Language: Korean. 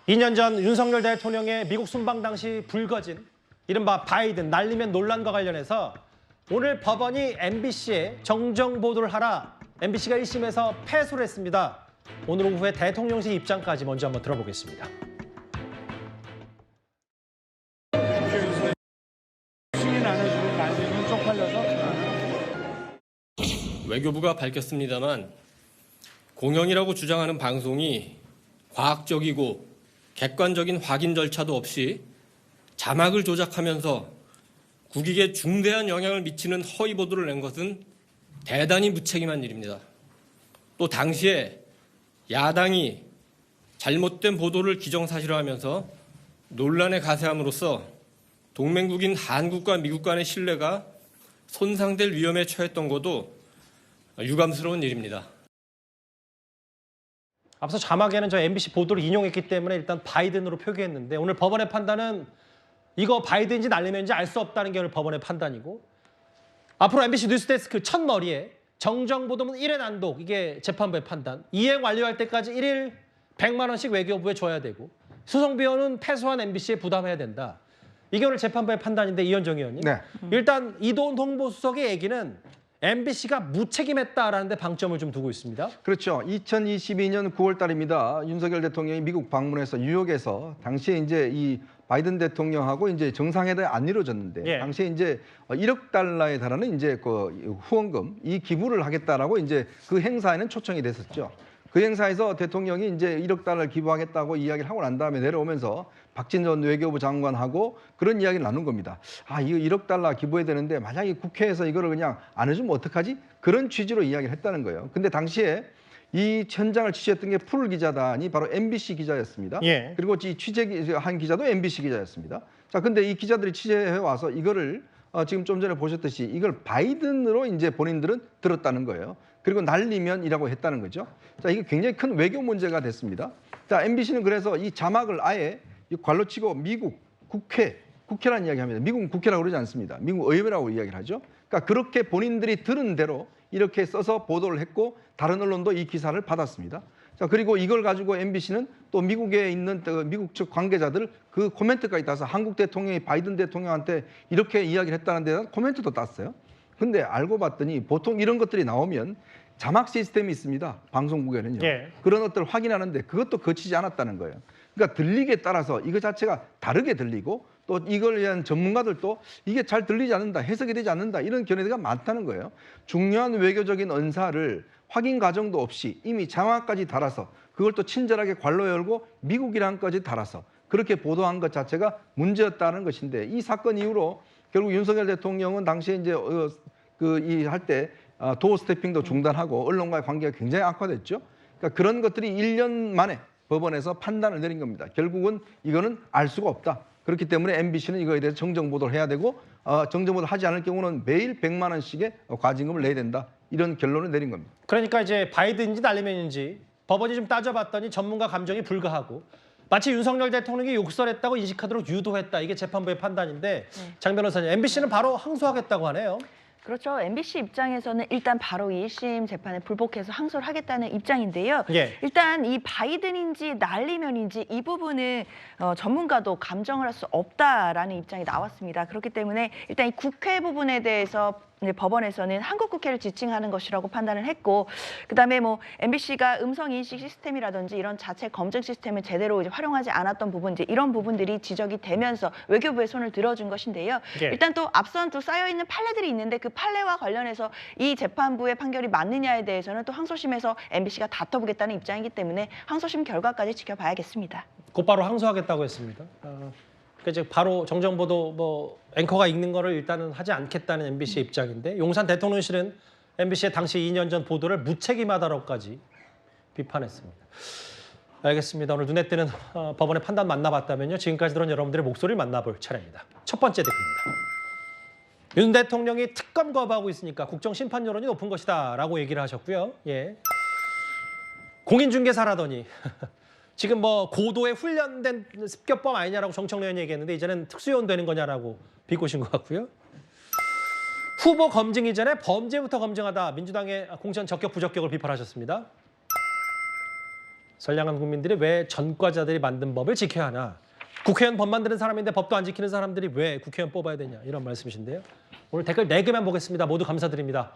2년 전 윤석열 대통령의 미국 순방 당시 불거진 이른바 바이든 날리면 논란과 관련해서 오늘 법원이 MBC에 정정 보도를 하라, MBC가 1심에서 패소를 했습니다. 오늘 오후에 대통령실 입장까지 먼저 한번 들어보겠습니다. 승인 안 해주고 날리면 쪽팔려서. 외교부가 밝혔습니다만 공영이라고 주장하는 방송이 과학적이고 객관적인 확인 절차도 없이 자막을 조작하면서 국익에 중대한 영향을 미치는 허위 보도를 낸 것은 대단히 무책임한 일입니다. 또 당시에 야당이 잘못된 보도를 기정사실화하면서 논란에 가세함으로써 동맹국인 한국과 미국 간의 신뢰가 손상될 위험에 처했던 것도 유감스러운 일입니다. 앞서 자막에는 저 MBC 보도를 인용했기 때문에 일단 바이든으로 표기했는데 오늘 법원의 판단은 이거 바이든인지 날리면인지 알 수 없다는 게 오늘 법원의 판단이고, 앞으로 MBC 뉴스데스크 첫머리에 정정보도문 1회 난독, 이게 재판부의 판단. 이행 완료할 때까지 1일 100만 원씩 외교부에 줘야 되고 수송비용은 패소한 MBC에 부담해야 된다. 이게 오늘 재판부의 판단인데, 이현정 의원님. 네. 일단 이도훈 홍보수석의 얘기는 MBC가 무책임했다라는 데 방점을 좀 두고 있습니다. 그렇죠. 2022년 9월 달입니다. 윤석열 대통령이 미국 방문해서 뉴욕에서 당시에 이제 이 바이든 대통령하고 이제 정상회담이 안 이루어졌는데, 예. 당시에 이제 1억 달러에 달하는 이제 그 후원금, 이 기부를 하겠다라고 이제 그 행사에는 초청이 됐었죠. 그 행사에서 대통령이 이제 1억 달러를 기부하겠다고 이야기를 하고 난 다음에 내려오면서 박진 전 외교부 장관하고 그런 이야기를 나눈 겁니다. 아, 이거 1억 달러 기부해야 되는데 만약에 국회에서 이거를 그냥 안 해주면 어떡하지? 그런 취지로 이야기를 했다는 거예요. 근데 당시에 이 현장을 취재했던 게 풀 기자단이 바로 MBC 기자였습니다. 예. 그리고 이 취재한 기자도 MBC 기자였습니다. 자, 근데 이 기자들이 취재해 와서 이거를 지금 좀 전에 보셨듯이 이걸 바이든으로 이제 본인들은 들었다는 거예요. 그리고 날리면이라고 했다는 거죠. 자, 이게 굉장히 큰 외교 문제가 됐습니다. 자, MBC는 그래서 이 자막을 아예 괄로 치고 미국 국회라는 이야기합니다. 미국은 국회라고 그러지 않습니다. 미국 의회라고 이야기를 하죠. 그러니까 그렇게 본인들이 들은 대로 이렇게 써서 보도를 했고, 다른 언론도 이 기사를 받았습니다. 자, 그리고 이걸 가지고 MBC는 또 미국에 있는 미국 측 관계자들 그 코멘트까지 따서 한국 대통령이 바이든 대통령한테 이렇게 이야기를 했다는 데 대한 코멘트도 땄어요. 근데 알고 봤더니 보통 이런 것들이 나오면 자막 시스템이 있습니다. 방송국에는요. 예. 그런 것들을 확인하는데 그것도 거치지 않았다는 거예요. 그러니까 들리기에 따라서 이거 자체가 다르게 들리고, 또 이걸 위한 전문가들도 이게 잘 들리지 않는다, 해석이 되지 않는다, 이런 견해가 많다는 거예요. 중요한 외교적인 언사를 확인 과정도 없이 이미 자막까지 달아서 그걸 또 친절하게 괄로 열고 미국이랑까지 달아서 그렇게 보도한 것 자체가 문제였다는 것인데, 이 사건 이후로 결국 윤석열 대통령은 당시에 이제 할 때 도어 스태핑도 중단하고 언론과의 관계가 굉장히 악화됐죠. 그러니까 그런 것들이 1년 만에 법원에서 판단을 내린 겁니다. 결국은 이거는 알 수가 없다. 그렇기 때문에 MBC는 이거에 대해서 정정 보도를 해야 되고, 정정 보도를 하지 않을 경우는 매일 100만 원씩의 과징금을 내야 된다. 이런 결론을 내린 겁니다. 그러니까 이제 바이든인지 날리면인지 법원이 좀 따져봤더니 전문가 감정이 불가하고 마치 윤석열 대통령이 욕설했다고 인식하도록 유도했다. 이게 재판부의 판단인데, 장 변호사님, MBC는 바로 항소하겠다고 하네요. 그렇죠. MBC 입장에서는 일단 바로 1심 재판에 불복해서 항소를 하겠다는 입장인데요. 예. 일단 이 바이든인지 날리면인지 이 부분은 전문가도 감정을 할 수 없다라는 입장이 나왔습니다. 그렇기 때문에 일단 이 국회 부분에 대해서 법원에서는 한국 국회를 지칭하는 것이라고 판단을 했고, 그다음에 뭐 MBC가 음성 인식 시스템이라든지 이런 자체 검증 시스템을 제대로 이제 활용하지 않았던 부분, 이제 이런 부분들이 지적이 되면서 외교부에 손을 들어준 것인데요. 예. 일단 또 앞선 또 쌓여 있는 판례들이 있는데 그 판례와 관련해서 이 재판부의 판결이 맞느냐에 대해서는 또 항소심에서 MBC가 다퉈보겠다는 입장이기 때문에 항소심 결과까지 지켜봐야겠습니다. 곧바로 항소하겠다고 했습니다. 그러니까 이제 바로 정정보도 뭐 앵커가 읽는 거를 일단은 하지 않겠다는 MBC의 입장인데, 용산 대통령실은 MBC의 당시 2년 전 보도를 무책임하다고까지 비판했습니다. 알겠습니다. 오늘 눈에 띄는 법원의 판단 만나봤다면요, 지금까지 들은 여러분들의 목소리를 만나볼 차례입니다. 첫 번째 댓글입니다. 윤 대통령이 특검 거부하고 있으니까 국정 심판 여론이 높은 것이다라고 얘기를 하셨고요. 예. 공인중개사라더니 지금 뭐 고도의 훈련된 습격범 아니냐라고 정청래 의원이 얘기했는데, 이제는 특수요원 되는 거냐라고 비꼬신 것 같고요. 후보 검증 이전에 범죄부터 검증하다, 민주당의 공천 적격 부적격을 비판하셨습니다. 선량한 국민들이 왜 전과자들이 만든 법을 지켜야 하나? 국회의원 법 만드는 사람인데 법도 안 지키는 사람들이 왜 국회의원 뽑아야 되냐? 이런 말씀이신데요. 오늘 댓글 4개만 보겠습니다. 모두 감사드립니다.